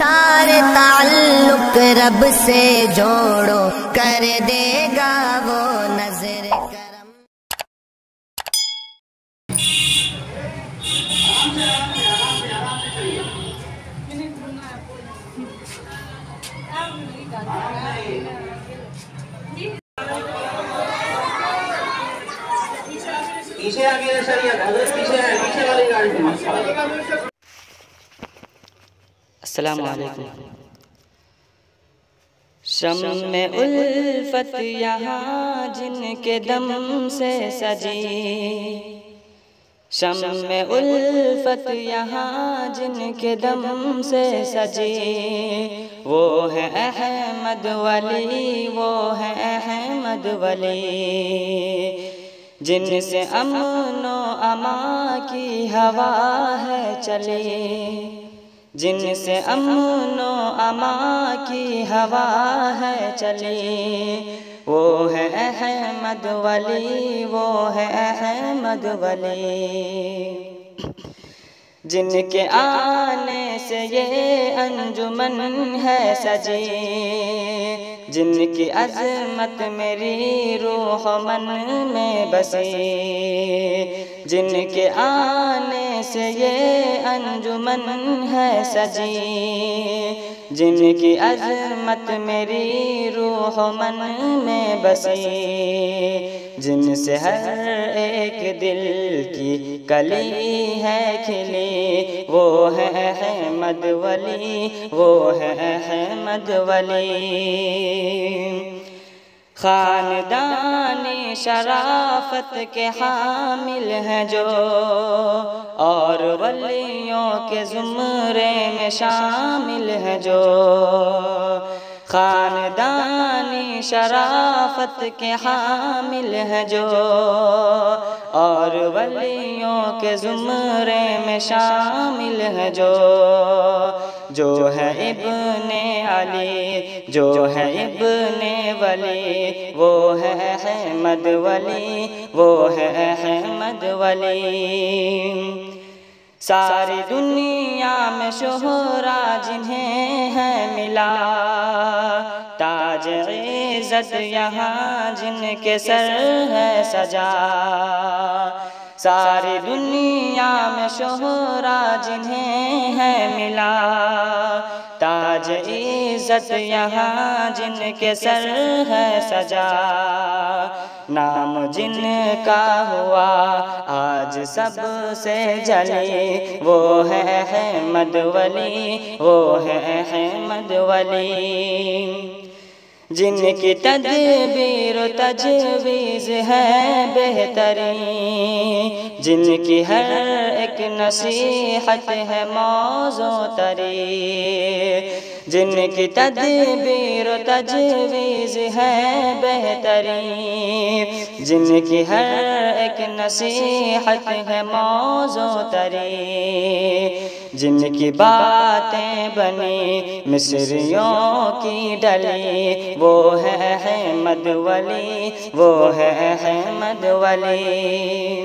سارے تعلق رب سے جوڑو، کر دے گا وہ نظر کرم۔ پیچھے آگے شریعت حضرت پیچھے ہے، پیچھے والی گاڑی میں۔ السلام علیکم۔ شمع الفت یہاں جن کے دم سے سجی، شمع الفت یہاں جن کے دم سے سجی، وہ ہے احمد ولی، وہ ہے احمد ولی، جن سے امن و امان کی ہوا ہے چلی، جن سے امن و امان کی ہوا ہے چلی، وہ ہے احمد ولی، وہ ہے احمد ولی، جن کے آنے سے یہ انجمن ہے سجی، جن کی عظمت میری روح و من میں بسی، جن کے آنے سے یہ انجمن ہے سجی، جن کی عظمت میری روح و من میں بسی، جن سے ہر ایک دل کی کلی ہے کھلی، وہ ہے احمد ولی، وہ ہے احمد ولی، خاندان شرافت کے حامل ہیں جو، اور ولیوں کے زمرے میں شامل ہیں جو، خاندان شرافت کے حامل ہیں جو، اور ولیوں کے زمرے میں شامل ہیں جو ہے ابن علی، جو ہے ابن ولی، وہ ہے احمد ولی، وہ ہے احمد ولی، ساری دنیا میں شہرا جنہیں ہے ملا، تاج عزت یہاں جن کے سر ہے سجا، ساری دنیا میں شہرا جنہیں ہے ملا، تاج عزت یہاں جن کے سر ہے سجا، نام جن کا ہوا آج سب سے جلی، وہ ہے احمد ولی، وہ ہے احمد ولی، جن کی تدبیر و تجویز ہے بہترین، جن کی ہر ایک نصیحت ہے موزوں تری، جن کی تدبیر و تجویز ہے بہترین، جن کی ہر ایک نصیحت ہے موزوں تری، جن کی باتیں بنی مصریوں کی ڈلی، وہ ہے احمد ولی، وہ ہے احمد ولی،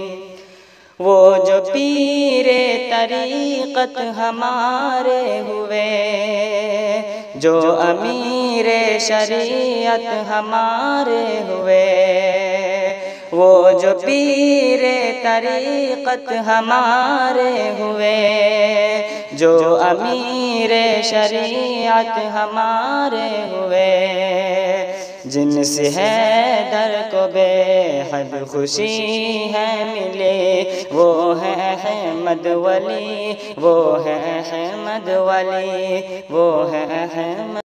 وہ جو پیر طریقت ہمارے ہوئے، جو امیر شریعت ہمارے ہوئے، وہ جو پیر طریقت ہمارے ہوئے، جو امیر شریعت ہمارے ہوئے، جن سے حیدر کو بے حد خوشی ہے ملے، وہ ہے احمد ولی، وہ ہے احمد ولی، وہ ہے احمد